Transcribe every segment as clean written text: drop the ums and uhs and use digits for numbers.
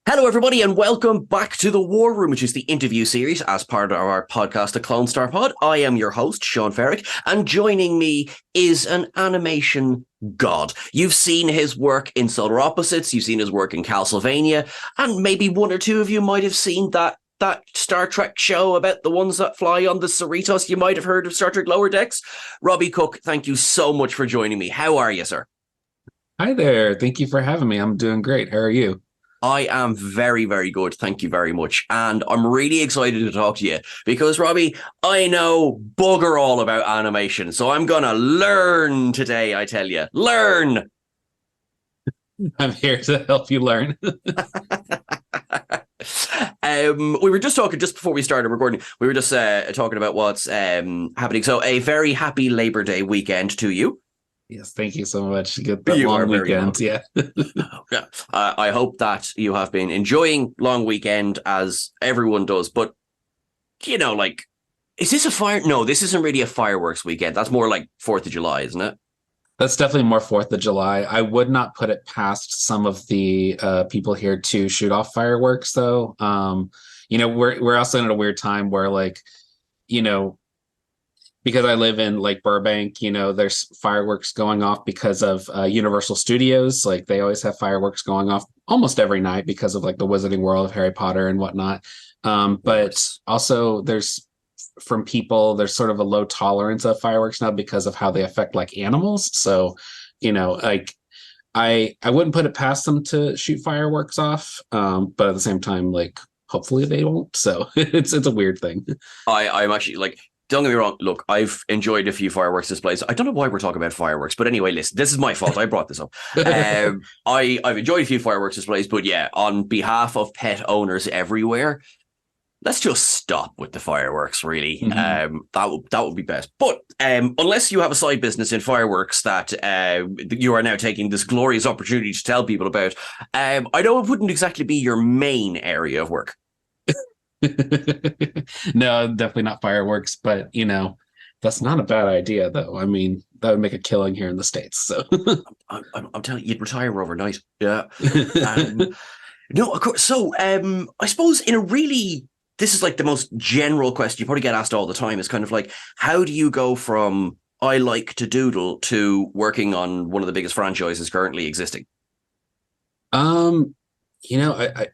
Hello, everybody, and welcome back to the War Room, which is the interview series as part of our podcast, The Clone Star Pod. I am your host, Seán Ferrick, and joining me is an animation god. You've seen his work in Solar Opposites, you've seen his work in Castlevania, and maybe one or two of you might have seen that Star Trek show about the ones that fly on the Cerritos. You might have heard of Star Trek Lower Decks. Robby Cook, thank you so much for joining me. How are you, sir? Hi there. Thank you for having me. I'm doing great. How are you? I am very, very good. Thank you very much. And I'm really excited to talk to you because, Robby, I know bugger all about animation. So I'm going to learn today, I tell you. Learn! I'm here to help you learn. We were just talking, just before we started recording, we were just talking about what's happening. So a very happy Labor Day weekend to you. Yes, thank you so much. Get that You are long very weekend. welcome. Yeah. Yeah. I hope that you have been enjoying long weekend as everyone does. But, like, is this a fire? No, this isn't really a fireworks weekend. That's more like 4th of July, isn't it? That's definitely more 4th of July. I would not put it past some of the people here to shoot off fireworks, though. We're also in a weird time where, like, you know, because I live in like Burbank, there's fireworks going off because of Universal Studios. Like they always have fireworks going off almost every night because of like the Wizarding World of Harry Potter and whatnot. But also from people, there's sort of a low tolerance of fireworks now because of how they affect like animals. So, like I wouldn't put it past them to shoot fireworks off. But at the same time, like hopefully they won't. So it's a weird thing. I'm actually like, don't get me wrong. Look, I've enjoyed a few fireworks displays. I don't know why we're talking about fireworks, but anyway, listen, this is my fault. I brought this up. I've enjoyed a few fireworks displays, but yeah, on behalf of pet owners everywhere, let's just stop with the fireworks. Really, that would be best. But unless you have a side business in fireworks that you are now taking this glorious opportunity to tell people about, I know it wouldn't exactly be your main area of work. No, definitely not fireworks, but that's not a bad idea though. I mean, that would make a killing here in the States. So I'm telling you, you'd retire overnight. Yeah. No, of course. So I suppose this is like the most general question you probably get asked all the time is kind of like, how do you go from I like to doodle to working on one of the biggest franchises currently existing? I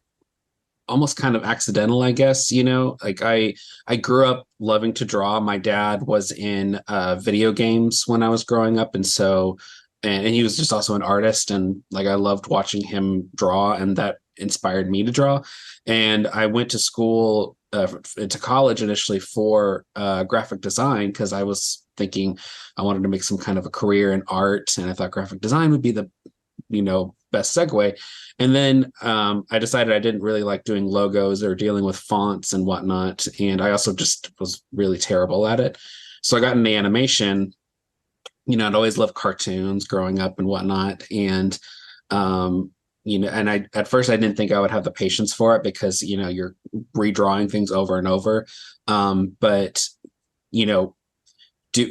almost kind of accidental, I guess. Like I grew up loving to draw. My dad was in video games when I was growing up, and so and he was just also an artist, and like I loved watching him draw, and that inspired me to draw. And I went to school to college initially for graphic design because I was thinking I wanted to make some kind of a career in art, and I thought graphic design would be the best segue. And then I decided I didn't really like doing logos or dealing with fonts and whatnot. And I also just was really terrible at it. So I got into animation. I'd always loved cartoons growing up and whatnot. And, and at first I didn't think I would have the patience for it because, you're redrawing things over and over. But,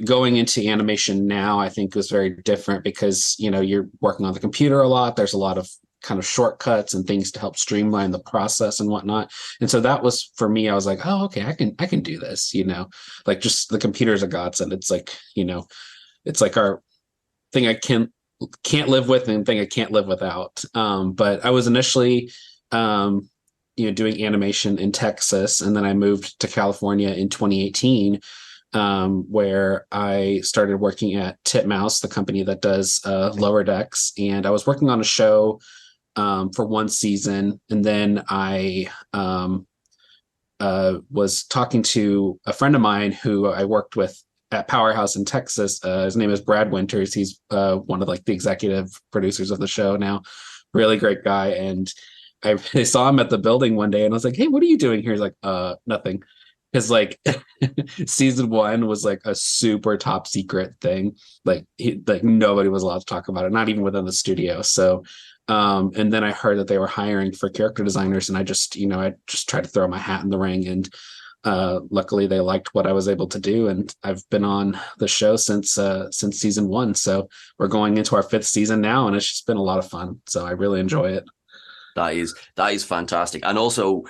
going into animation now, I think was very different because, you're working on the computer a lot. There's a lot of kind of shortcuts and things to help streamline the process and whatnot. And so that was for me, I was like, oh, okay, I can do this, like just the computer's a godsend. It's like, it's like our thing I can't live with and thing I can't live without. But I was initially, doing animation in Texas, and then I moved to California in 2018, where I started working at Titmouse, the company that does Lower Decks, and I was working on a show for one season, and then I was talking to a friend of mine who I worked with at Powerhouse in Texas. His name is Brad Winters. He's one of like the executive producers of the show now. Really great guy. And I saw him at the building one day and I was like, hey, what are you doing here? He's like, nothing. Because like season 1 was like a super top secret thing. Like nobody was allowed to talk about it, not even within the studio. So and then I heard that they were hiring for character designers, and I just tried to throw my hat in the ring, and luckily they liked what I was able to do, and I've been on the show since season 1. So we're going into our 5th season now, and it's just been a lot of fun. So I really enjoy it. That is fantastic, and also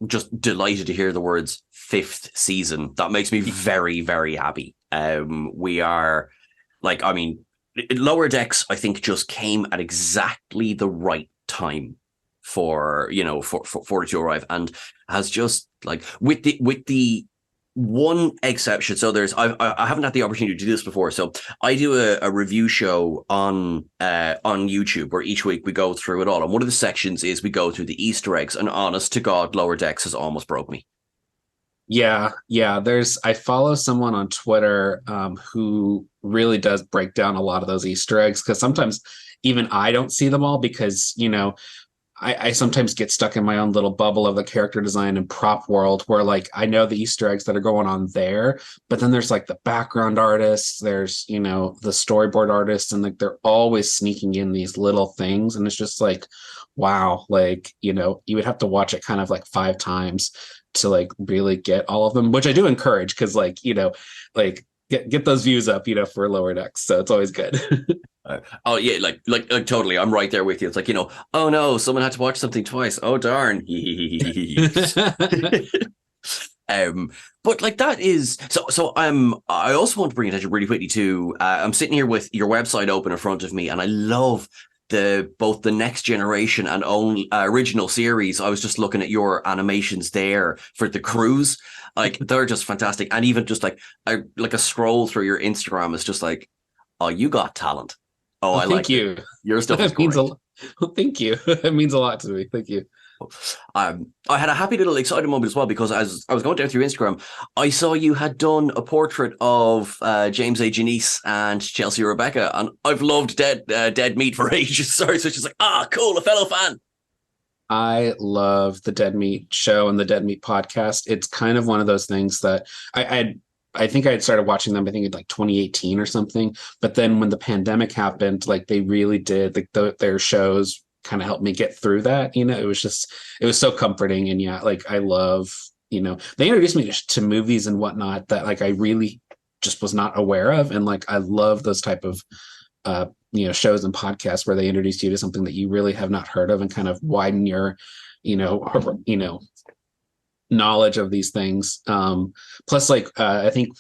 just delighted to hear the words fifth season. That makes me very, very happy. We are like, I mean, Lower Decks, I think, just came at exactly the right time for for it to arrive, and has just like with the one exception. So I haven't had the opportunity to do this before. So I do a review show on YouTube where each week we go through it all. And one of the sections is we go through the Easter eggs. And honest to God, Lower Decks has almost broke me. Yeah. I follow someone on Twitter who really does break down a lot of those Easter eggs, because sometimes even I don't see them all, because I sometimes get stuck in my own little bubble of the character design and prop world, where like I know the Easter eggs that are going on there, but then there's like the background artists, there's the storyboard artists, and like they're always sneaking in these little things, and it's just like, wow, like you would have to watch it kind of like 5 times to like really get all of them, which I do encourage, because like like get those views up for Lower Decks, so it's always good. Oh yeah, like totally. I'm right there with you. It's like, oh no, someone had to watch something twice. Oh darn. But like that is so. I also want to bring attention really quickly to. I'm sitting here with your website open in front of me, and I love both the next generation and only original series. I was just looking at your animations there for the cruise. Like they're just fantastic, and even just like a scroll through your Instagram is just like, oh, you got talent. Oh, I thank like you. it. Your stuff is That means great. thank you. It means a lot to me. Thank you. I had a happy little excited moment as well, because as I was going down through Instagram, I saw you had done a portrait of James A. Janice and Chelsea Rebecca, and I've loved Dead Meat for ages. Sorry, so it's just like, cool, a fellow fan. I love the Dead Meat show and the Dead Meat podcast. It's kind of one of those things that I think I had started watching them, I think in like 2018 or something. But then when the pandemic happened, like they really did, like their shows kind of helped me get through that. It was so comforting. And yeah, like I love, they introduced me to movies and whatnot that like I really just was not aware of. And like I love those type of shows and podcasts where they introduce you to something that you really have not heard of and kind of widen your knowledge of these things. Plus like I think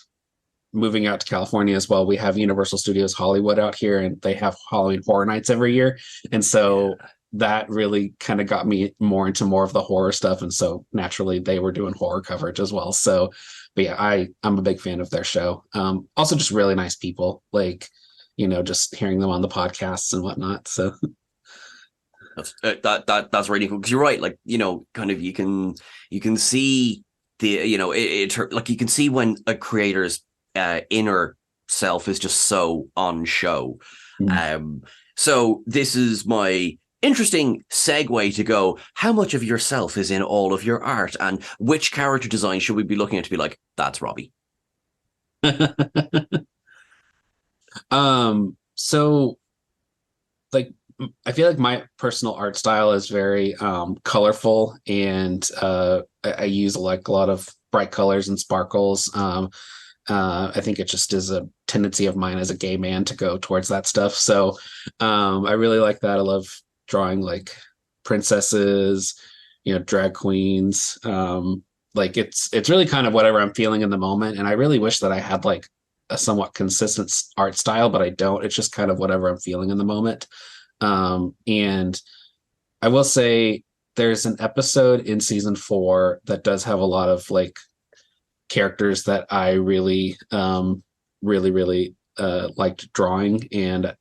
moving out to California as well, we have Universal Studios Hollywood out here, and they have Halloween Horror Nights every year, and so that really kind of got me more into more of the horror stuff, and so naturally they were doing horror coverage as well. So but yeah, I'm a big fan of their show. Also just really nice people, like just hearing them on the podcasts and whatnot. So that's really cool, because you're right. Like kind of you can see the like you can see when a creator's inner self is just so on show. So this is my interesting segue to go. How much of yourself is in all of your art, and which character design should we be looking at to be like, that's Robby? So like I feel like my personal art style is very colorful, and I use like a lot of bright colors and sparkles. I think it just is a tendency of mine as a gay man to go towards that stuff. So I really like that. I love drawing like princesses, drag queens. Like it's really kind of whatever I'm feeling in the moment. And I really wish that I had like a somewhat consistent art style, but I don't. It's just kind of whatever I'm feeling in the moment. And I will say there's an episode in season 4 that does have a lot of like characters that I really, really liked drawing, and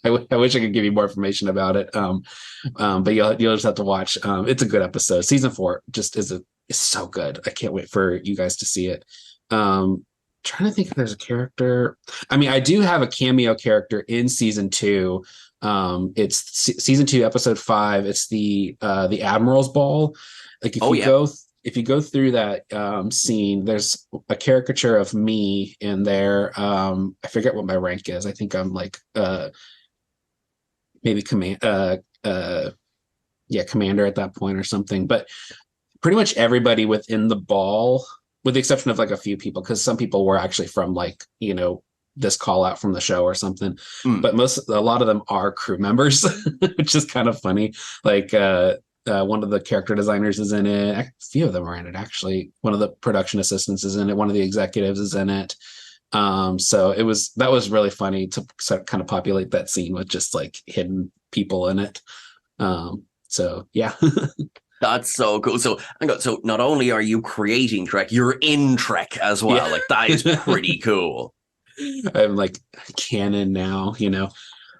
I wish I could give you more information about it. But you'll just have to watch. It's a good episode. Season 4 just is so good. I can't wait for you guys to see it. Trying to think if there's a character. I mean, I do have a cameo character in season 2. It's season 2, episode 5. It's the Admiral's Ball. Like if you go through that scene, there's a caricature of me in there. I forget what my rank is. I think I'm like maybe commander at that point or something. But pretty much everybody within the ball, with the exception of like a few people, because some people were actually from like this call out from the show or something. Mm. But a lot of them are crew members, which is kind of funny. Like one of the character designers is in it. A few of them are in it, actually. One of the production assistants is in it. One of the executives is in it. So that was really funny to sort of kind of populate that scene with just like hidden people in it. So yeah. That's so cool. So not only are you creating Trek, you're in Trek as well. Yeah. Like that is pretty cool. I'm like canon now, you know.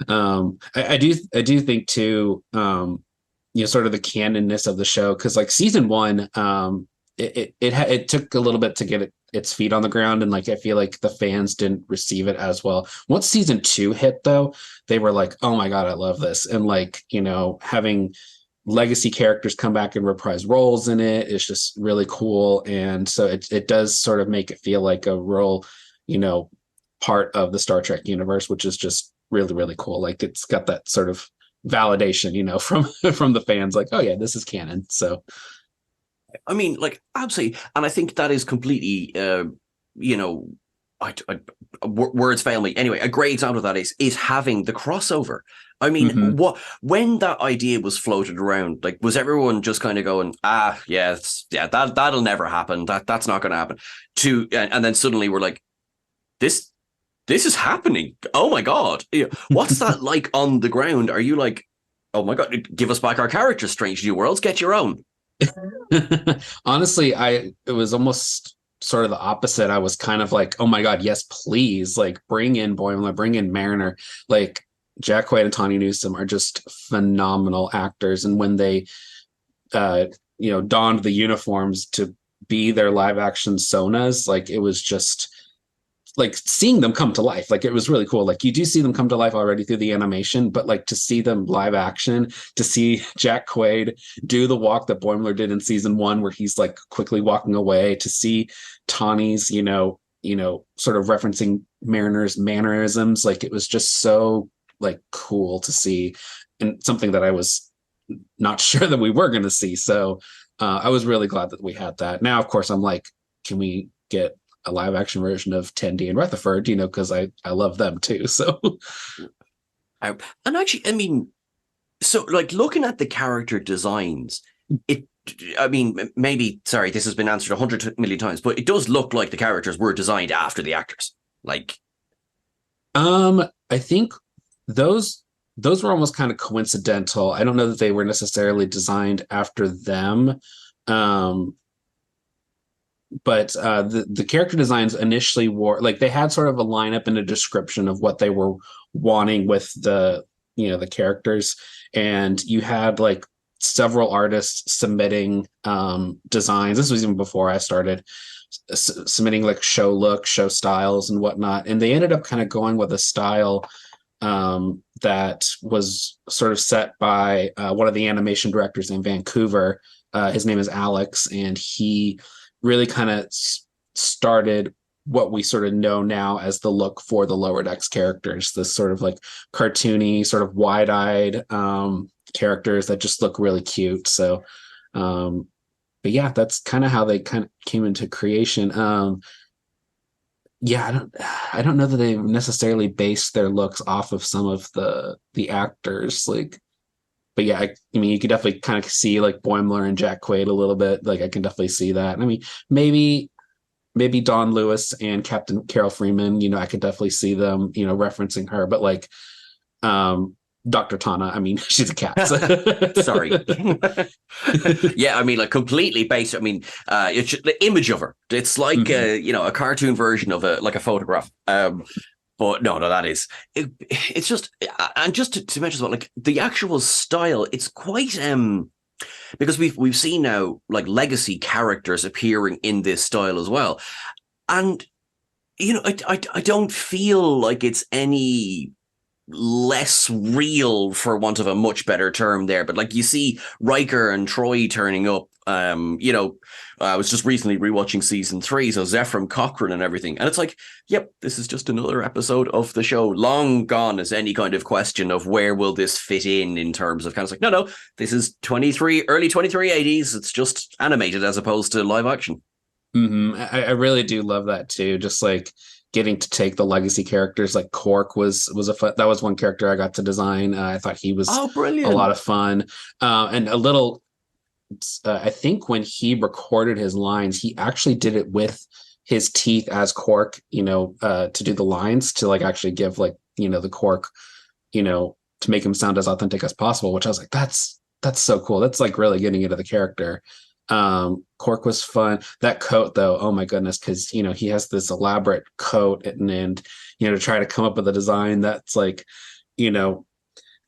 I do think too, sort of the canonness of the show, because like season one, it took a little bit to get its feet on the ground, and like I feel like the fans didn't receive it as well. Once season two hit, though, they were like, "Oh my god, I love this!" And like having legacy characters come back and reprise roles in it is just really cool, and so it does sort of make it feel like a real, part of the Star Trek universe, which is just really, really cool. Like it's got that sort of validation, from the fans, like, oh yeah, this is canon. So I mean, like, absolutely. And I think that is completely, words fail me. Anyway, a great example of that is having the crossover. I mean, when that idea was floated around, like, was everyone just kind of going, that'll never happen. That's not going to happen. And then suddenly we're like, this is happening. Oh my God. What's that like on the ground? Are you like, oh my God, give us back our characters, Strange New Worlds, get your own? Honestly, it was almost sort of the opposite. I was kind of like, oh my God, yes, please. Like bring in Boimler, bring in Mariner. Like Jack Quaid and Tawny Newsome are just phenomenal actors. And when they, donned the uniforms to be their live action Sonas, like it was just like seeing them come to life. Like it was really cool. Like you do see them come to life already through the animation, but like to see them live action, to see Jack Quaid do the walk that Boimler did in season one, where he's like quickly walking away, to see Tawny's, sort of referencing Mariner's mannerisms. Like it was just so like cool to see, and something that I was not sure that we were going to see. So I was really glad that we had that. Now, of course, I'm like, can we get a live action version of Tendi and Rutherford, because I love them too. So, and actually, I mean, so like looking at the character designs, maybe, sorry, this has been answered 100 million times, but it does look like the characters were designed after the actors. Like, I think those were almost kind of coincidental. I don't know that they were necessarily designed after them. But the character designs initially were like, they had sort of a lineup and a description of what they were wanting with the characters, and you had like several artists submitting designs. This was even before I started submitting like show looks, show styles and whatnot, and they ended up kind of going with a style that was sort of set by one of the animation directors in Vancouver. His name is Alex, and he really kind of started what we sort of know now as the look for the Lower Decks characters, this sort of like cartoony, sort of wide-eyed characters that just look really cute. So, but yeah, that's kind of how they kind of came into creation. I don't know that they necessarily based their looks off of some of the actors, like. But yeah, I mean, you could definitely kind of see like Boimler and Jack Quaid a little bit. Like I can definitely see that. I mean, maybe Dawn Lewis and Captain Carol Freeman, I could definitely see them, referencing her. But like Dr. Tana, I mean, she's a cat. So. Sorry. Yeah, I mean, like completely based. I mean, it's just the image of her. It's like a cartoon version of a photograph. But no, that is it's just, and just to mention as well, like the actual style, it's quite because we've seen now like legacy characters appearing in this style as well, and I don't feel like it's any less real, for want of a much better term there. But like you see Riker and Troy turning up. I was just recently rewatching season 3, so Zephram Cochrane and everything, and it's like, yep, this is just another episode of the show. Long gone is any kind of question of where will this fit in terms of kind of like, no, this is early 2380s. It's just animated as opposed to live action. I really do love that too. Just like getting to take the legacy characters like Cork was that was one character I got to design. I thought he was Oh, a lot brilliant. of fun, and a little. I think when he recorded his lines, he actually did it with his teeth as Cork, to do the lines to like actually give like the Cork, to make him sound as authentic as possible. Which I was like, that's so cool. That's like really getting into the character. Cork was fun. That coat though, oh my goodness, because he has this elaborate coat and to try to come up with a design that's like you know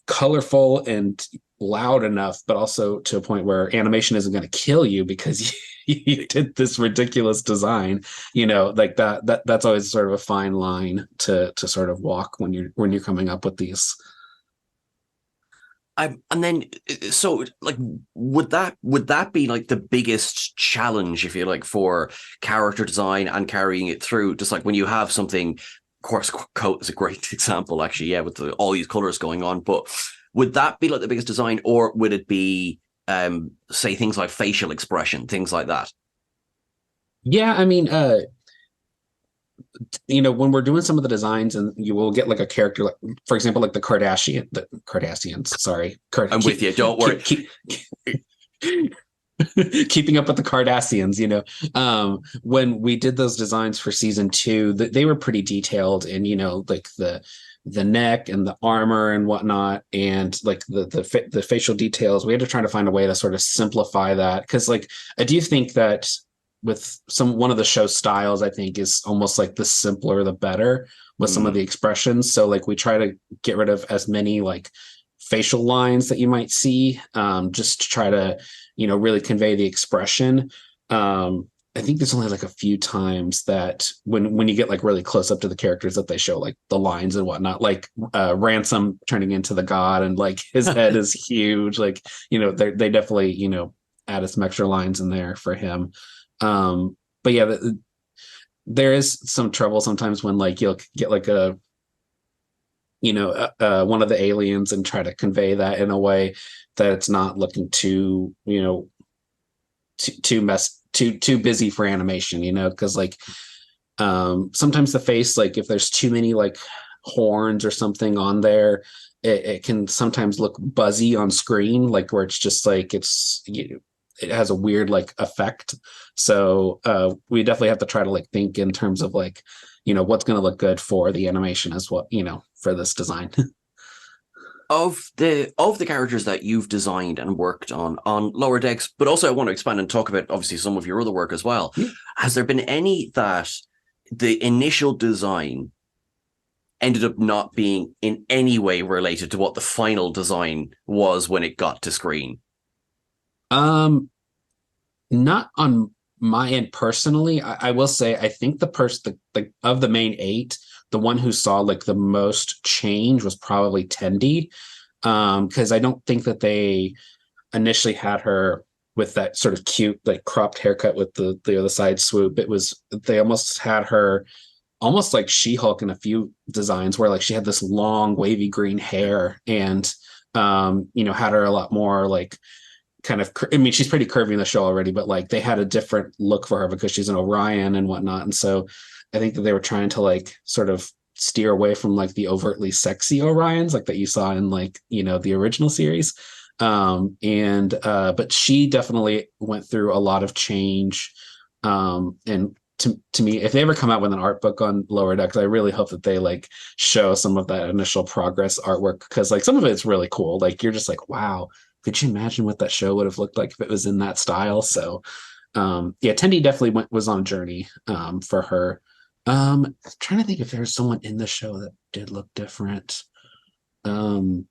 colorful and loud enough, but also to a point where animation isn't going to kill you because you did this ridiculous design. Like that's always sort of a fine line to sort of walk when you're coming up with these. And then so like would that be like the biggest challenge, if you like, for character design and carrying it through? Just like when you have something, of course, coat is a great example, actually, yeah, with all these colors going on. But would that be like the biggest design, or would it be say things like facial expression, things like that? Yeah, I mean, when we're doing some of the designs and you will get like a character, like for example, like the Cardassians, sorry. I'm with you. Don't worry. Keeping up with the Cardassians, when we did those designs for season 2, they were pretty detailed, and like the neck and the armor and whatnot, and like the facial details. We had to try to find a way to sort of simplify that, because like I do think that with one of the show styles, I think is almost like the simpler the better with some of the expressions. So like we try to get rid of as many like facial lines that you might see, just to try to really convey the expression. I think there's only like a few times that when you get like really close up to the characters that they show like the lines and whatnot, like Ransom turning into the god and like his head is huge. Like, they definitely, added some extra lines in there for him. But yeah, there is some trouble sometimes when like you'll get like one of the aliens and try to convey that in a way that it's not looking too, too busy for animation, because like sometimes the face, like if there's too many like horns or something on there, it can sometimes look buzzy on screen, like where it's just like it has a weird like effect. So we definitely have to try to like think in terms of like what's going to look good for the animation as well, for this design. Of the characters that you've designed and worked on Lower Decks, but also I want to expand and talk about obviously some of your other work as well. Yeah. Has there been any that the initial design ended up not being in any way related to what the final design was when it got to screen? Not on my end personally. I will say I think the of the main 8, the one who saw like the most change was probably Tendi, because I don't think that they initially had her with that sort of cute like cropped haircut with the other side swoop. They almost had her almost like She-Hulk in a few designs, where like she had this long wavy green hair, and had her a lot more like kind of, I mean, she's pretty curvy in the show already, but like they had a different look for her because she's an Orion and whatnot. And so I think that they were trying to like sort of steer away from like the overtly sexy Orions like that you saw in like the original series. But she definitely went through a lot of change. And to me, if they ever come out with an art book on Lower Decks, I really hope that they like show some of that initial progress artwork, because like some of it's really cool. Like you're just like, wow, could you imagine what that show would have looked like if it was in that style? So yeah, Tendi definitely was on a journey for her. I'm trying to think if there's someone in the show that did look different. In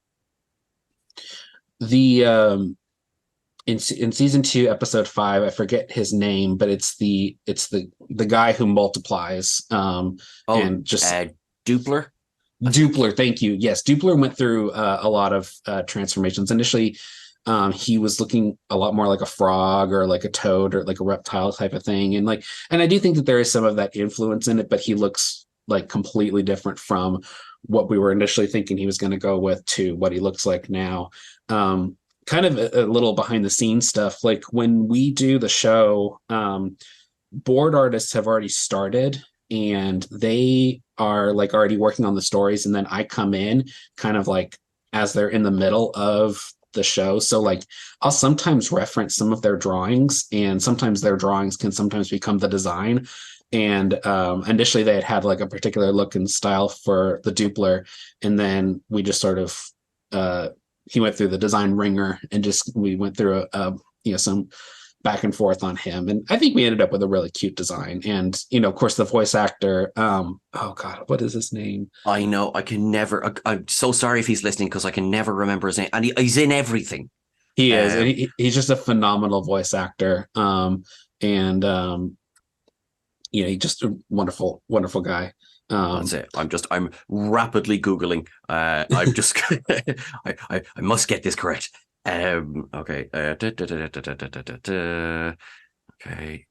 season 2, episode 5, I forget his name, but it's the guy who multiplies. And just Dupler. Dupler, thank you. Yes, Dupler went through a lot of transformations. Initially, he was looking a lot more like a frog or like a toad or like a reptile type of thing, and I do think that there is some of that influence in it, but he looks like completely different from what we were initially thinking he was going to go with to what he looks like now. Kind of a little behind the scenes stuff. Like when we do the show, board artists have already started and they are like already working on the stories, and then I come in kind of like as they're in the middle of the show. So like I'll sometimes reference some of their drawings, and sometimes their drawings can sometimes become the design. And initially they had like a particular look and style for the dupler, and then we just sort of he went through the design ringer, and just we went through some back and forth on him, and I think we ended up with a really cute design. And of course the voice actor, oh god, what is his name? I know, I can never. I'm so sorry if he's listening, because I can never remember his name, and he's in everything. He is, and he's just a phenomenal voice actor. And he's just a wonderful, wonderful guy. That's it. I'm rapidly Googling. I'm just, I must get this correct. Okay. Okay.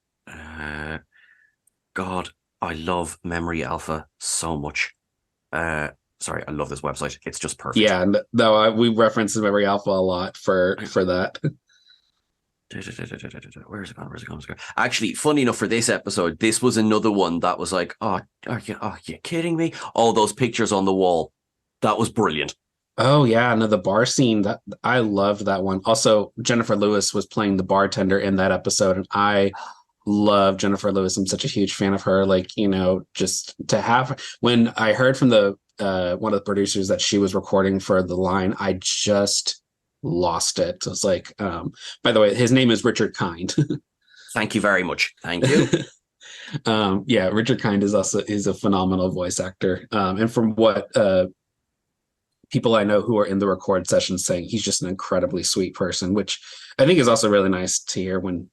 God, I love Memory Alpha so much. Sorry, I love this website. It's just perfect. Yeah, no, we reference Memory Alpha a lot for that. Where's it gone? Actually, funny enough, for this episode, this was another one that was like, oh, are you kidding me? All those pictures on the wall. That was brilliant. Oh yeah, no, the bar scene, that I loved that one. Also, Jennifer Lewis was playing the bartender in that episode, and I love Jennifer Lewis. I'm such a huge fan of her. Like, just to have, when I heard from the one of the producers that she was recording for the line, I just lost it. It was like, by the way, his name is Richard Kind. Thank you very much. Thank you. Yeah, Richard Kind is a phenomenal voice actor. And from what people I know who are in the record session saying, he's just an incredibly sweet person, which I think is also really nice to hear when,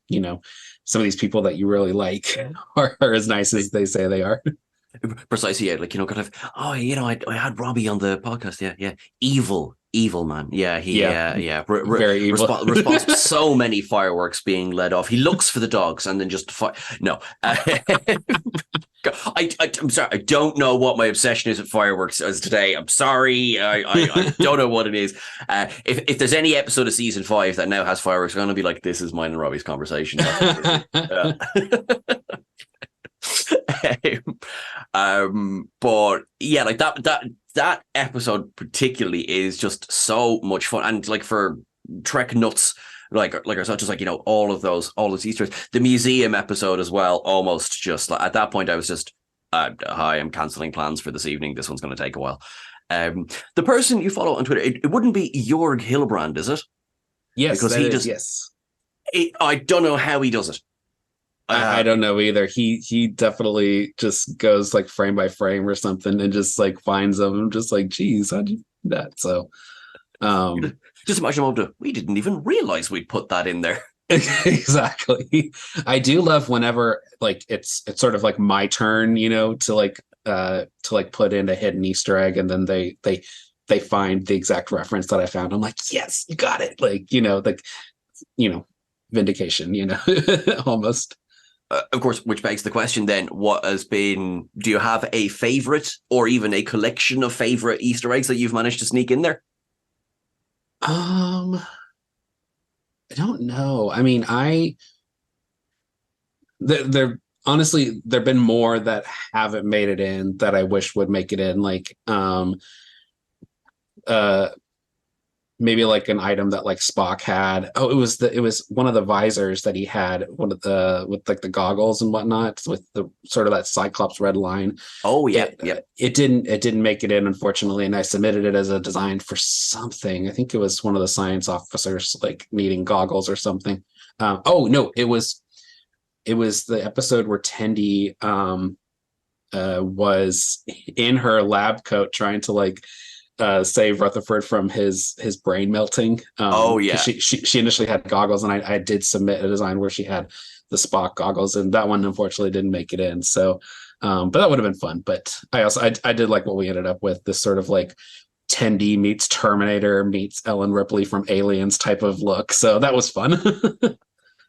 some of these people that you really like are as nice as they say they are. Precisely, yeah. Like, kind of, I had Robby on the podcast. Yeah. Evil man. Yeah, very evil. Responsible so many fireworks being let off. He looks for the dogs and then just no. I'm sorry. I don't know what my obsession is with fireworks as today. I'm sorry. I don't know what it is. If there's any episode of season 5 that now has fireworks, I'm going to be like, this is mine and Robby's conversation. But yeah, like that episode particularly is just so much fun, and like for Trek nuts like ourselves, just like all those Easter eggs. The museum episode as well, almost just like at that point I was just hi, I'm cancelling plans for this evening. This one's going to take a while. The person you follow on Twitter, it wouldn't be Jörg Hillebrand, is it? Yes, because yes. I don't know how he does it. I don't know either. He definitely just goes like frame by frame or something and just like finds them. I'm just like, geez, how'd you do that? So just imagine, we didn't even realize we'd put that in there. Exactly. I do love whenever like it's sort of like my turn, to put in a hidden Easter egg, and then they find the exact reference that I found. I'm like, yes, you got it. Like, vindication, almost. Of course, which begs the question then, do you have a favorite or even a collection of favorite Easter eggs that you've managed to sneak in there? I don't know. I mean, there honestly, there've been more that haven't made it in that I wish would make it in. Like, maybe like an item that like Spock had. Oh, it was one of the visors that he had, with like the goggles and whatnot, with the sort of that Cyclops red line. Oh yeah, It didn't make it in, unfortunately, and I submitted it as a design for something. I think it was one of the science officers like needing goggles or something. Oh no, it was the episode where Tendi was in her lab coat trying to like save Rutherford from his brain melting. Oh yeah, she initially had goggles, and I did submit a design where she had the Spock goggles, and that one unfortunately didn't make it in. So, but that would have been fun. But I did like what we ended up with, this sort of like Tendi meets Terminator meets Ellen Ripley from Aliens type of look. So that was fun.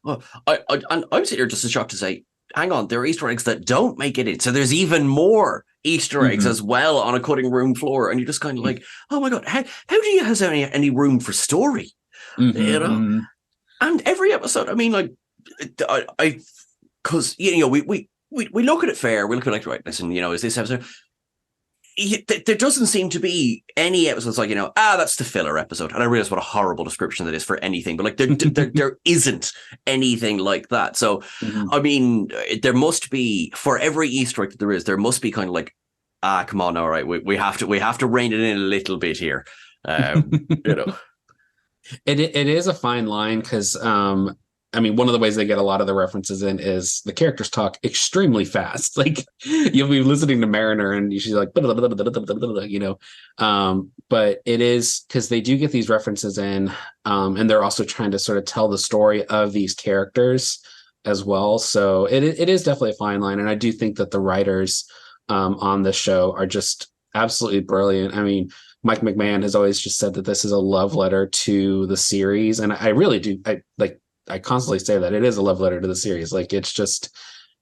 Well, I'm sitting here just as shocked to say, hang on, there are Easter eggs that don't make it in. So there's even more Easter eggs as well on a cutting room floor. And you're just kind of like, oh my God, how do you have any room for story? And every episode, I mean, like, because, we we look at it fair. We look at it like, right, listen, is this episode? There doesn't seem to be any episodes like, that's the filler episode. And I realize what a horrible description that is for anything, but like there isn't anything like that. So, Mhm. I mean, there must be, for every Easter egg that there must be kind of like, come on, all right, we have to rein it in a little bit here. You know. It is a fine line because I mean, one of the ways they get a lot of the references in is the characters talk extremely fast. Like you'll be listening to Mariner and she's like, but it is because they do get these references in, and they're also trying to sort of tell the story of these characters as well. So it is definitely a fine line, and I do think that the writers on this show are just absolutely brilliant. I mean, Mike McMahon has always just said that this is a love letter to the series, and I really do. I constantly say that it is a love letter to the series. Like it's just,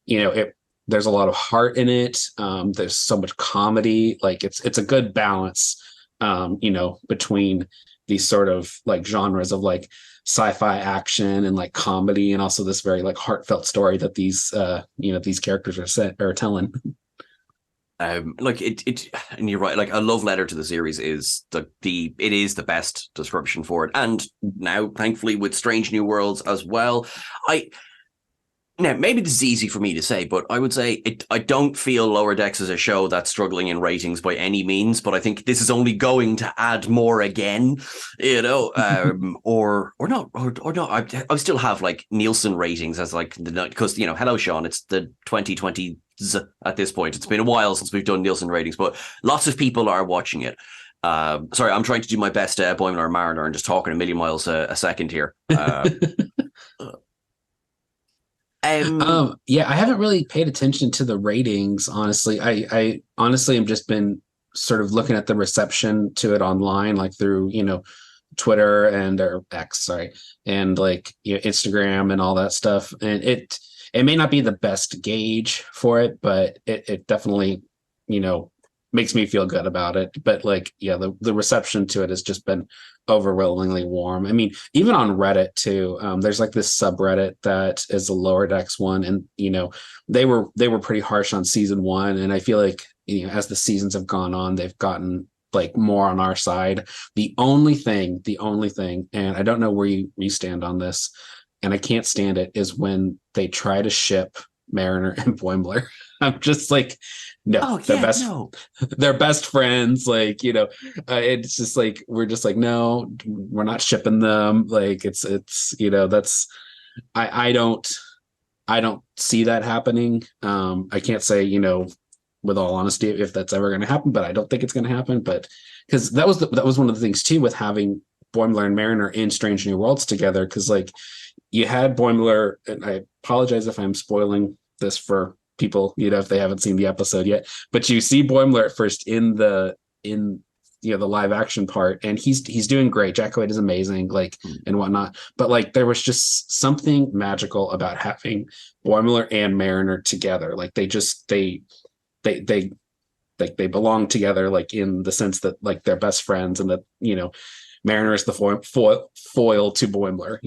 there's a lot of heart in it. There's so much comedy. Like it's a good balance, between these sort of like genres of like sci-fi action and like comedy, and also this very like heartfelt story that these characters are telling. Like it, and you're right. Like a love letter to the series is it is the best description for it, and now thankfully with Strange New Worlds as well. Now maybe this is easy for me to say, but I would say I don't feel Lower Decks is a show that's struggling in ratings by any means, but I think this is only going to add more again, or not, or not. I still have like Nielsen ratings as like because hello Seán, it's the 2020. At this point, it's been a while since we've done Nielsen ratings, but lots of people are watching it. Sorry, I'm trying to do my best Boimler and Mariner and just talking a million miles a second here. Yeah, I haven't really paid attention to the ratings, honestly. I honestly am just been sort of looking at the reception to it online, like through Twitter or X, sorry, and like Instagram and all that stuff, and it may not be the best gauge for it, but it definitely, makes me feel good about it. But like, yeah, the reception to it has just been overwhelmingly warm. I mean, even on Reddit too, there's like this subreddit that is the Lower Decks one. And, they were pretty harsh on season one. And I feel like, as the seasons have gone on, they've gotten like more on our side. The only thing, and I don't know where you stand on this, and I can't stand it, is when they try to ship Mariner and Boimler. I'm just like, no, they're best friends. Like, it's just like, we're just like, no, we're not shipping them. Like it's, that's, I don't see that happening. I can't say, with all honesty, if that's ever going to happen, but I don't think it's going to happen. But because that was one of the things too, with having Boimler and Mariner in Strange New Worlds together. Cause like, you had Boimler, and I apologize if I'm spoiling this for people, if they haven't seen the episode yet, but you see Boimler at first in the live action part, and he's doing great. Jack Quaid is amazing, like, and whatnot. But like, there was just something magical about having Boimler and Mariner together. Like they belong together, like in the sense that like they're best friends, and that Mariner is the foil to Boimler,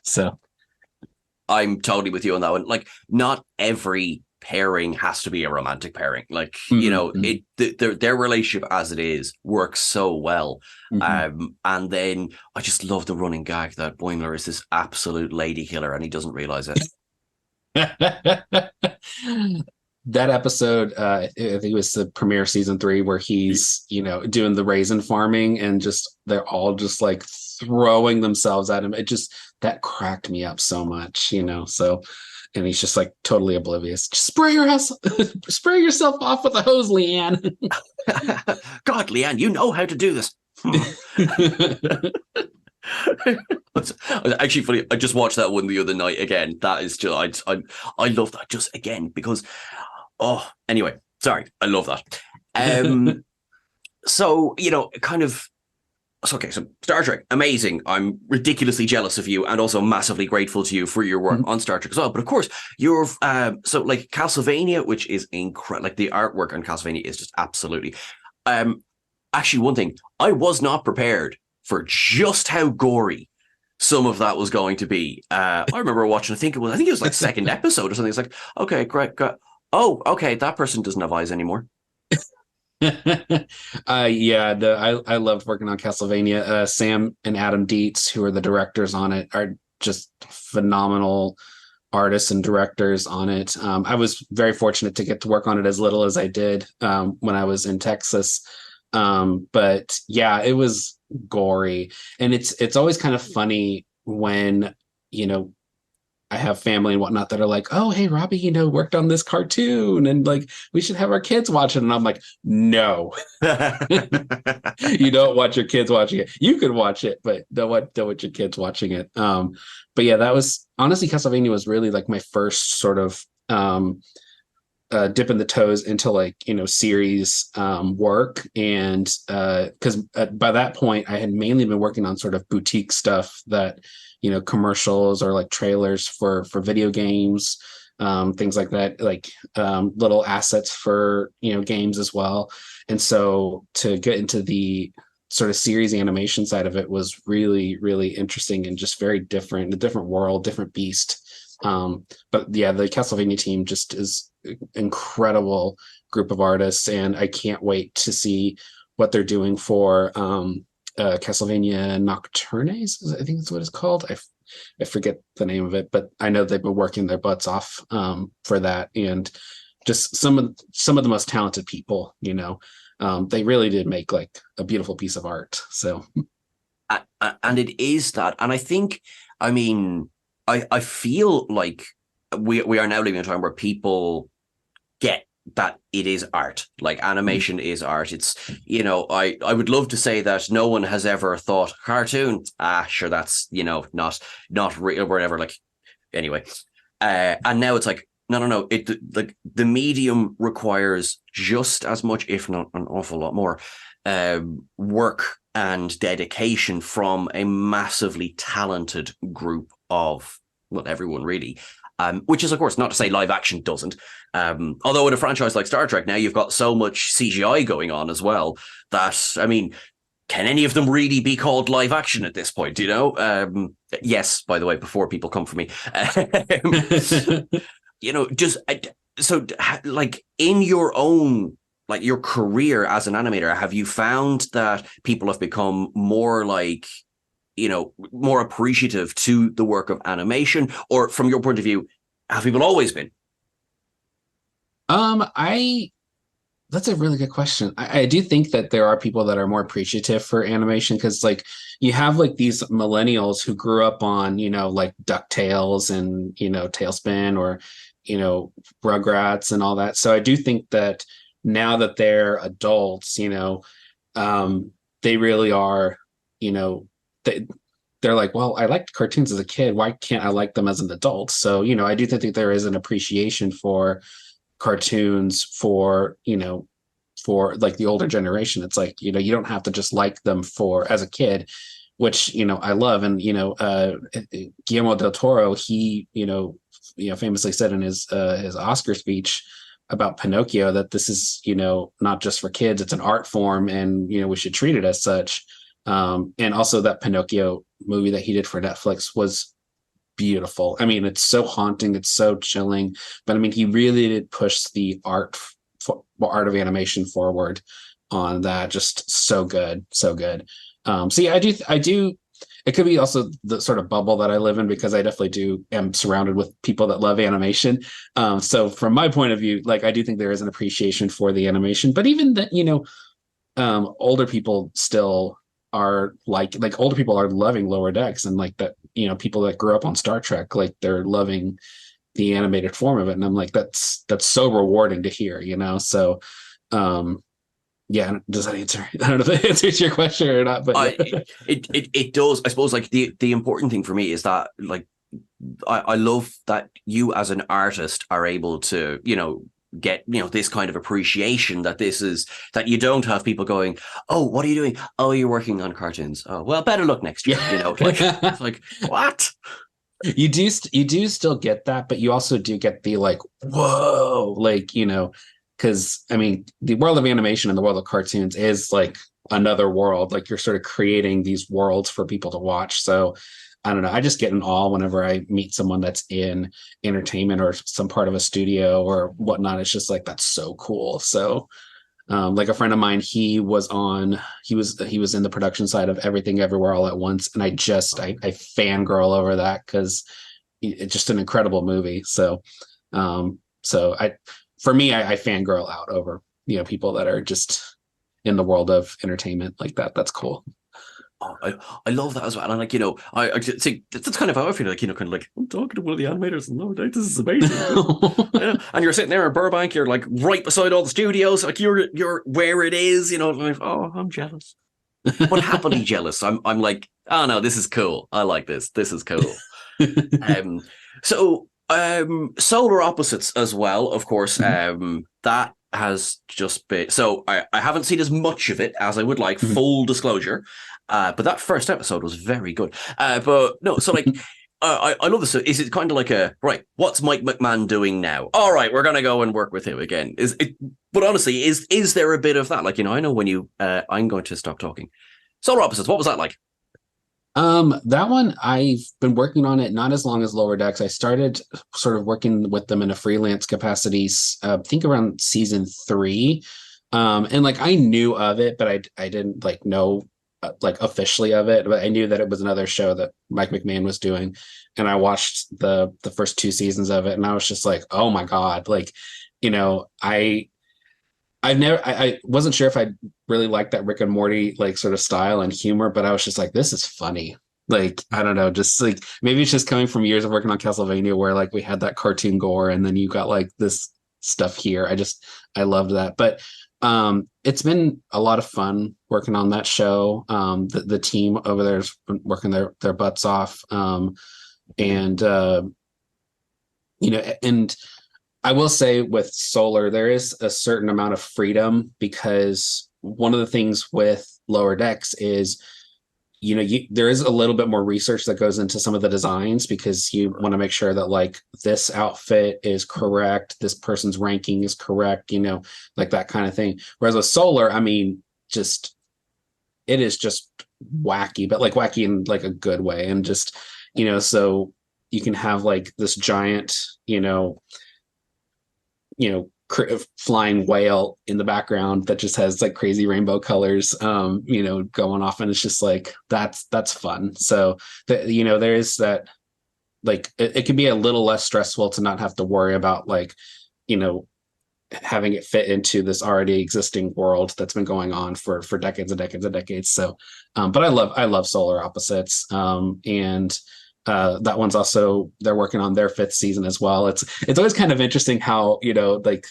so I'm totally with you on that one. Like, not every pairing has to be a romantic pairing. Like, their relationship as it is works so well. And then I just love the running gag that Boimler is this absolute lady killer and he doesn't realize it. That episode, I think it was the premiere season 3, where he's, doing the raisin farming, and just they're all just like throwing themselves at him. It just, that cracked me up so much, so, and he's just like totally oblivious. Just spray yourself off with a hose, Leanne. God, Leanne, you know how to do this. Actually funny. I just watched that one the other night again. That is just, I love that just again because, anyway, sorry, I love that. So kind of. Okay, so Star Trek, amazing. I'm ridiculously jealous of you, and also massively grateful to you for your work on Star Trek as well. But of course, you're so like Castlevania, which is incredible. Like the artwork on Castlevania is just absolutely. Actually, one thing, I was not prepared for just how gory some of that was going to be. I remember watching. I think it was like second episode or something. It's like, okay, great. Oh, okay, that person doesn't have eyes anymore. Yeah, I loved working on Castlevania. Sam and Adam Dietz, who are the directors on it, are just phenomenal artists and directors on it. I was very fortunate to get to work on it as little as I did when I was in Texas. But yeah, it was gory, and it's always kind of funny when you know I have family and whatnot that are like, "Oh, hey, Robby, worked on this cartoon, and like we should have our kids watch it." And I'm like, "No, you don't want your kids watching it. You could watch it, but don't want your kids watching it." But yeah, that was honestly Castlevania was really like my first sort of dipping the toes into like series work, and because by that point I had mainly been working on sort of boutique stuff that commercials or like trailers for video games, things like that, like little assets for games as well. And so to get into the sort of series animation side of it was really really interesting and just very different, a different world, different beast. But yeah, the Castlevania team just is incredible group of artists, and I can't wait to see what they're doing for Castlevania Nocturnes. I think that's what it's called. I forget the name of it, but I know they've been working their butts off for that, and just some of the most talented people. They really did make like a beautiful piece of art. So, and it is that, and I think, I mean, I feel like we are now living in a time where people get that it is art. Like animation is art. It's I would love to say that no one has ever thought cartoon. Sure, that's not real or whatever. Like anyway, and now it's like no. It like the medium requires just as much, if not an awful lot more, work and dedication from a massively talented group of, well, everyone really. Which is, of course, not to say live action doesn't. Although in a franchise like Star Trek now, you've got so much CGI going on as well that, I mean, can any of them really be called live action at this point? Yes, by the way, before people come for me. Just so like in your own, like your career as an animator, have you found that people have become more like, more appreciative to the work of animation, or from your point of view, have people always been? I That's a really good question. I do think that there are people that are more appreciative for animation because, like, you have like these millennials who grew up on, like DuckTales and, Tailspin or, Rugrats and all that. So I do think that now that they're adults, they really are, they're like, well, I liked cartoons as a kid. Why can't I like them as an adult? So, I do think that there is an appreciation for cartoons for like the older generation. It's like, you don't have to just like them for as a kid, which, I love. And, Guillermo del Toro, he, famously said in his Oscar speech about Pinocchio that this is, not just for kids, it's an art form and, we should treat it as such. And also that Pinocchio movie that he did for Netflix was beautiful. I mean, it's so haunting, it's so chilling, but I mean, he really did push the art of animation forward on that. Just so good, so good. So yeah, I do. It could be also the sort of bubble that I live in because I definitely am surrounded with people that love animation. So from my point of view, like I do think there is an appreciation for the animation, but even that, older people still are like older people are loving Lower Decks, and like that, people that grew up on Star Trek, like they're loving the animated form of it. And I'm like, that's so rewarding to hear, So yeah, does that answer? I don't know if that answers your question or not, but yeah. It does. I suppose like the important thing for me is that like I love that you as an artist are able to, get this kind of appreciation, that that you don't have people going, oh, what are you doing? Oh, you're working on cartoons. Oh, well, better luck next year. It's like what? You do still get that, but you also do get the like, whoa, like, because I mean, the world of animation and the world of cartoons is like another world. Like you're sort of creating these worlds for people to watch. So I don't know. I just get in awe whenever I meet someone that's in entertainment or some part of a studio or whatnot. It's just like, that's so cool. So, like a friend of mine, he was in the production side of Everything Everywhere All at Once, and I fangirl over that because it's just an incredible movie. So, for me, I fangirl out over people that are just in the world of entertainment like that. That's cool. Oh, I love that as well. And like, I think that's kind of how I feel like, kind of like, I'm talking to one of the animators and no, this is amazing. And you're sitting there in Burbank, you're like right beside all the studios, like you're where it is, like, oh, I'm jealous. But happily jealous. I'm like, oh no, this is cool. I like this. This is cool. So solar opposites as well, of course. That has just been, so I haven't seen as much of it as I would like, full disclosure. But that first episode was very good. But no, so like, I love this. So is it kind of like right, what's Mike McMahon doing now? All right, we're going to go and work with him again. But honestly, is there a bit of that? Like, I know when I'm going to stop talking. Solar opposites, what was that like? That one, I've been working on it not as long as Lower Decks. I started sort of working with them in a freelance capacity, I think around season 3. And like I knew of it, but I didn't like know like officially of it, but I knew that it was another show that Mike McMahon was doing. And I watched the first 2 seasons of it, and I was just like, oh my God, like, I wasn't sure if I really liked that Rick and Morty like sort of style and humor, but I was just like, this is funny. Like, I don't know, just like maybe it's just coming from years of working on Castlevania where like we had that cartoon gore and then you got like this stuff here. I loved that. But it's been a lot of fun working on that show. The team over there's been working their butts off. And I will say with solar, there is a certain amount of freedom because one of the things with Lower Decks is, there is a little bit more research that goes into some of the designs because you want to make sure that like this outfit is correct, this person's ranking is correct, like that kind of thing. Whereas with solar, I mean, it is just wacky, but like wacky in like a good way. And just, so you can have like this giant, flying whale in the background that just has like crazy rainbow colors, going off, and it's just like that's fun. So there is that, like it can be a little less stressful to not have to worry about like having it fit into this already existing world that's been going on for decades and decades and decades. So, but I love Solar Opposites, and that one's also, they're working on their 5th season as well. It's always kind of interesting how like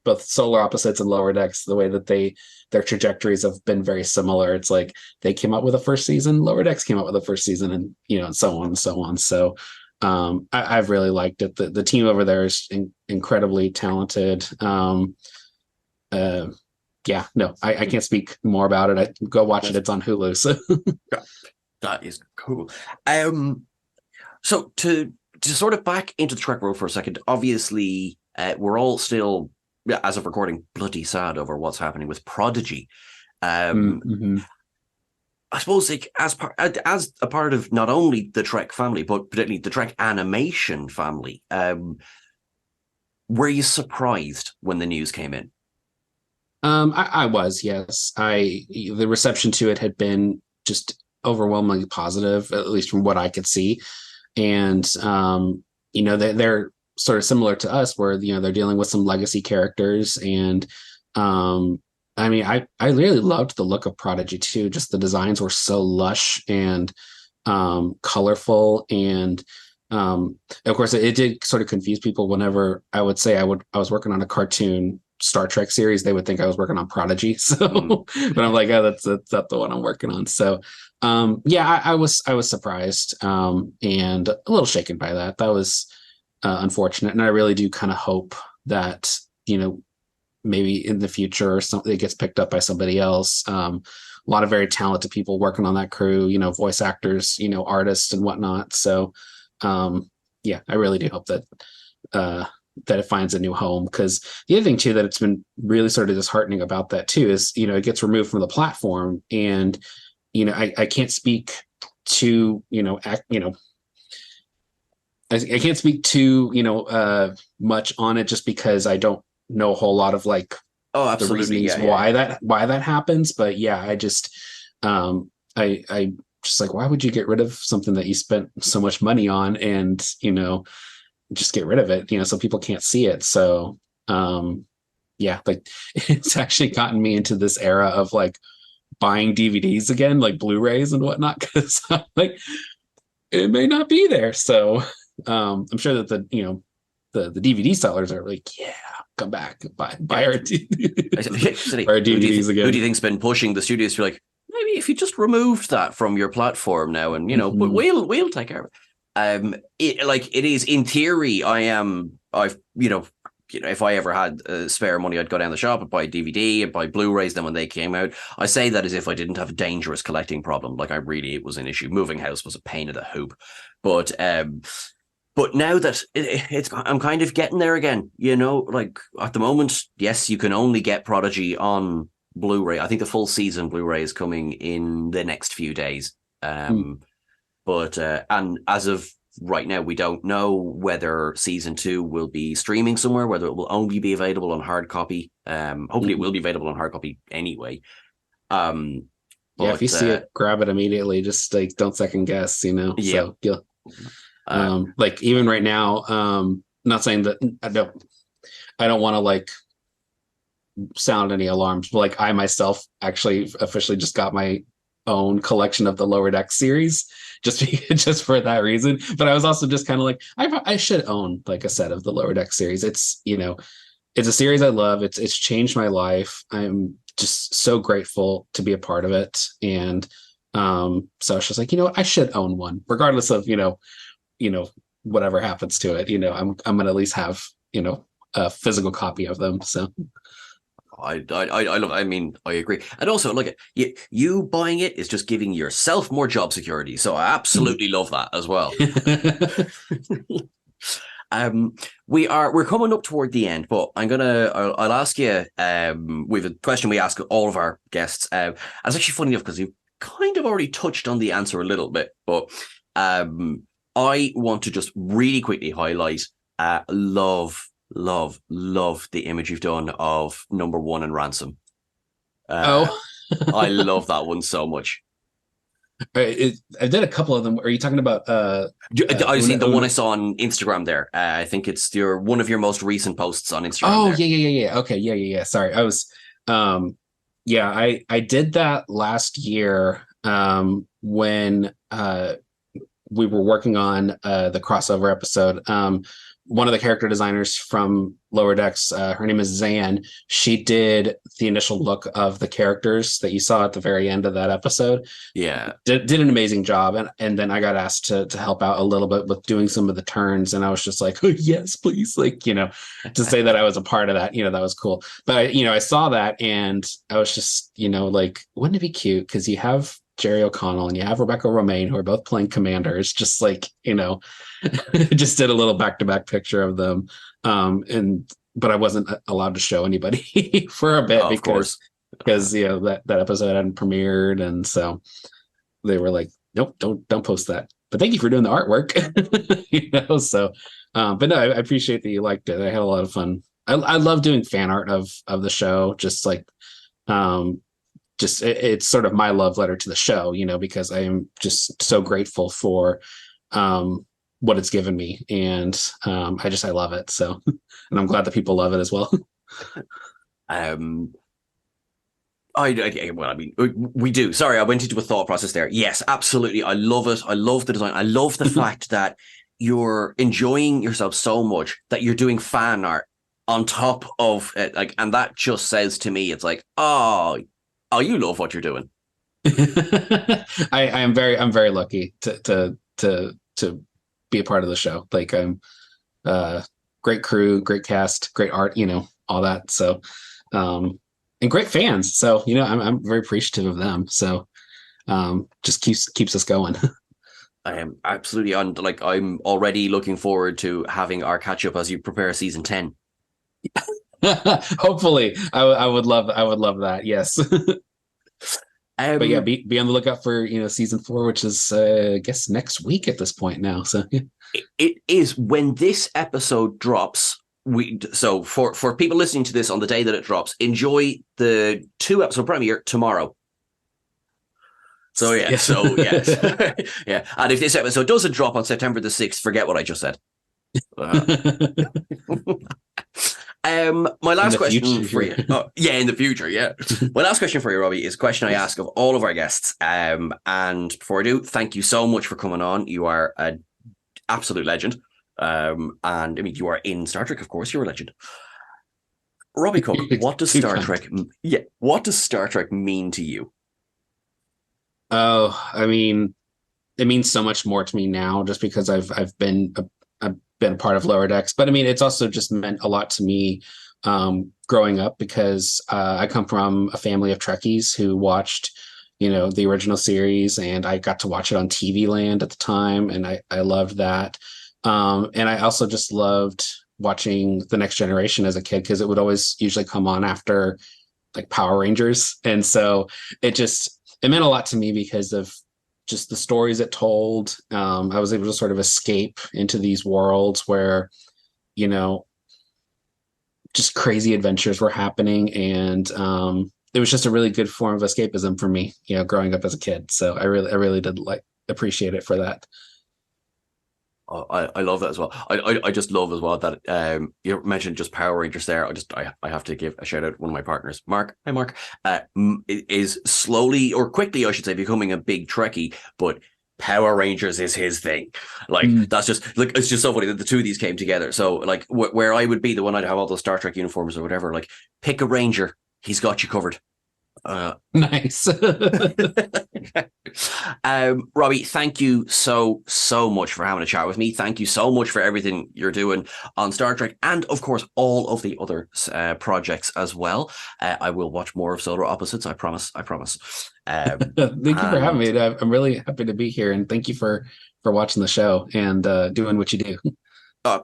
both Solar Opposites and Lower Decks, the way that their trajectories have been very similar. It's like they came out with a first season, Lower Decks came out with a first season, and and so on and so on. So I've really liked it. The team over there is incredibly talented. Yeah, no, I can't speak more about it. I go watch it. It's on Hulu. So that is cool. So to sort of back into the Trek world for a second, obviously we're all still, as of recording, bloody sad over what's happening with Prodigy. I suppose like as a part of not only the Trek family, but particularly the Trek animation family, were you surprised when the news came in? I was, yes. The reception to it had been just overwhelmingly positive, at least from what I could see. And they're sort of similar to us, where they're dealing with some legacy characters. And I mean, I really loved the look of Prodigy too. Just the designs were so lush and colorful, and of course it did sort of confuse people whenever I would say I was working on a cartoon Star Trek series. They would think I was working on Prodigy. So but I'm like, oh, that's not the one I'm working on. So yeah, I was surprised and a little shaken by that. That was unfortunate, and I really do kind of hope that maybe in the future or something it gets picked up by somebody else. A lot of very talented people working on that crew, voice actors, artists and whatnot. So yeah, I really do hope that that it finds a new home, because the other thing too that it's been really sort of disheartening about that too is it gets removed from the platform, and I can't speak too, I can't speak too, much on it just because I don't know a whole lot of like Oh, the absolutely. reasonings Yeah, yeah, yeah. why that happens. But yeah, I just I just like, why would you get rid of something that you spent so much money on and just get rid of it, so people can't see it. So yeah, like it's actually gotten me into this era of like buying DVDs again, like Blu-rays and whatnot, because like it may not be there. So I'm sure that the DVD sellers are like, yeah, come back, buy Yeah. our Silly. buy our Who do you DVDs who do again. you think's been pushing the studios to be like, maybe if you just removed that from your platform now, and but Mhm. we'll take care of it. Like it is in theory. I've if I ever had spare money, I'd go down the shop and buy a DVD and buy Blu-rays. Then when they came out, I say that as if I didn't have a dangerous collecting problem. Like it was an issue. Moving house was a pain in the hoop, but now that I'm kind of getting there again, like at the moment, yes, you can only get Prodigy on Blu-ray. I think the full season Blu-ray is coming in the next few days. Mm. But and as of right now, we don't know whether season 2 will be streaming somewhere, whether it will only be available on hard copy. Hopefully, it Mhm. will be available on hard copy anyway. Um, Yeah, if you but see it, grab it immediately. Just like don't second guess, yeah, So you'll um, like even right now, not saying that I don't want to like sound any alarms, but like I myself actually officially just got my own collection of the Lower Deck series just for that reason. But I was also just kind of like, I should own like a set of the Lower Deck series. It's it's a series I love. It's changed my life. I'm just so grateful to be a part of it. And so I was just like, I should own one, regardless of whatever happens to it. I'm gonna at least have a physical copy of them. So I love. I mean, I agree. And also, look at you buying it is just giving yourself more job security. So I absolutely love that as well. Um, we're coming up toward the end, but I'll ask you. We have a question we ask all of our guests. And it's actually funny enough because you kind of already touched on the answer a little bit, but I want to just really quickly highlight. Love the image you've done of number 1 and Ransom. Uh, oh, I love that one so much. I did a couple of them. Are you talking about I've seen the one I Una? saw on Instagram there. I think it's one of your most recent posts on Instagram Oh there. yeah. Okay, yeah. Sorry, I was yeah, I did that last year when we were working on the crossover episode. One of the character designers from Lower Decks, her name is Seán. She did the initial look of the characters that you saw at the very end of that episode. Yeah. Did an amazing job, and then I got asked to help out a little bit with doing some of the turns, and I was just like, oh, yes, please, like to say that I was a part of that, that was cool. But I saw that, and I was just like, wouldn't it be cute because you have Jerry O'Connell and you have Rebecca Romaine, who are both playing commanders, just like just did a little back-to-back picture of them, but I wasn't allowed to show anybody for a bit Of course. because that episode hadn't premiered, and so they were like, nope, don't post that. But thank you for doing the artwork. So but no, I appreciate that you liked it. I had a lot of fun. I love doing fan art of the show, just like it's sort of my love letter to the show, because I am just so grateful for what it's given me, and I love it. So and I'm glad that people love it as well. um well, I mean, we do. Sorry, I went into a thought process there. Yes, absolutely. I love it. I love the design. I love the fact that you're enjoying yourself so much that you're doing fan art on top of it. Like, and that just says to me, it's like, oh, you love what you're doing. I'm very lucky to be a part of the show. Like I'm great crew, great cast, great art, all that. So and great fans. So, I'm very appreciative of them. So just keeps us going. I am absolutely on. Like, I'm already looking forward to having our catch up as you prepare season 10. Hopefully, I would love that. Yes. But yeah, be on the lookout for season 4, which is I guess next week at this point now. So yeah. It is when this episode drops. So for people listening to this on the day that it drops, enjoy the 2-episode premiere tomorrow. So yeah, Yes. so yes, yeah. And if this episode doesn't drop on September the 6th, forget what I just said. My last question for you. Oh, yeah, in the future, yeah. My last question for you, Robby, is a question I ask of all of our guests. And before I do, thank you so much for coming on. You are an absolute legend. And I mean, you are in Star Trek, of course. You're a legend. Robby Cook, what does Star Trek? Yeah, what does Star Trek mean to you? Oh, I mean, it means so much more to me now, just because I've been a part of Lower Decks. But I mean, it's also just meant a lot to me growing up, because I come from a family of Trekkies who watched, the original series, and I got to watch it on TV Land at the time, and I loved that. And I also just loved watching The Next Generation as a kid, because it would always usually come on after like Power Rangers, and so it meant a lot to me because of just the stories it told. I was able to sort of escape into these worlds where, just crazy adventures were happening. And it was just a really good form of escapism for me, growing up as a kid. So I really did appreciate it for that. I love that as well. I just love as well that you mentioned just Power Rangers there. I have to give a shout out to one of my partners, Mark. Hi, Mark. Is slowly or quickly, I should say, becoming a big Trekkie, but Power Rangers is his thing. Like that's just like, it's just so funny that the two of these came together. So like where I would be the one, I'd have all those Star Trek uniforms or whatever. Like pick a Ranger, he's got you covered. Nice. Robby, thank you so much for having a chat with me. Thank you so much for everything you're doing on Star Trek, and of course all of the other projects as well. I will watch more of Solar Opposites. I promise. Thank you for having me. I'm really happy to be here, and thank you for watching the show and doing what you do.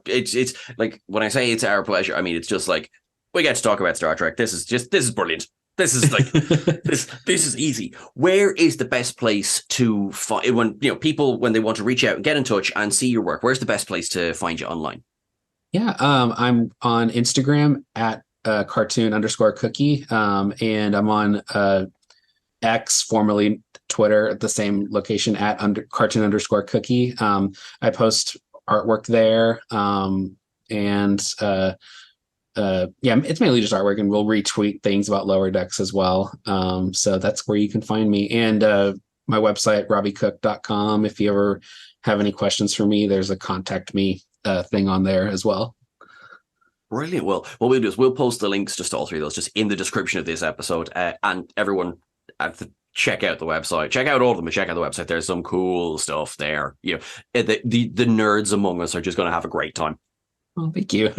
It's like, when I say it's our pleasure, I mean it's just like we get to talk about Star Trek. This is brilliant. This is like this is easy. Where is the best place to find, when people, when they want to reach out and get in touch and see your work? Where's the best place to find you online? Yeah, I'm on Instagram at cartoon_cookie, and I'm on X, formerly Twitter, at the same location at cartoon_cookie. I post artwork there, and yeah, it's mainly just artwork, and we'll retweet things about Lower Decks as well. So that's where you can find me. And my website, robbycook.com. If you ever have any questions for me, there's a contact me thing on there as well. Brilliant. Well, what we'll do is we'll post the links just to all three of those just in the description of this episode. And everyone have to check out the website. Check out all of them, and check out the website. There's some cool stuff there. The nerds among us are just going to have a great time. Oh, thank you.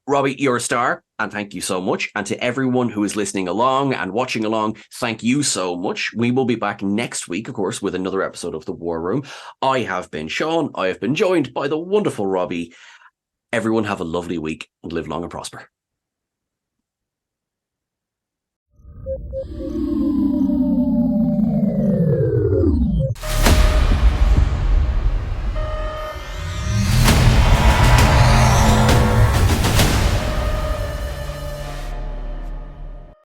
Robby, you're a star, and thank you so much. And to everyone who is listening along and watching along, thank you so much. We will be back next week, of course, with another episode of The War Room. I have been Seán. I have been joined by the wonderful Robby. Everyone have a lovely week and live long and prosper.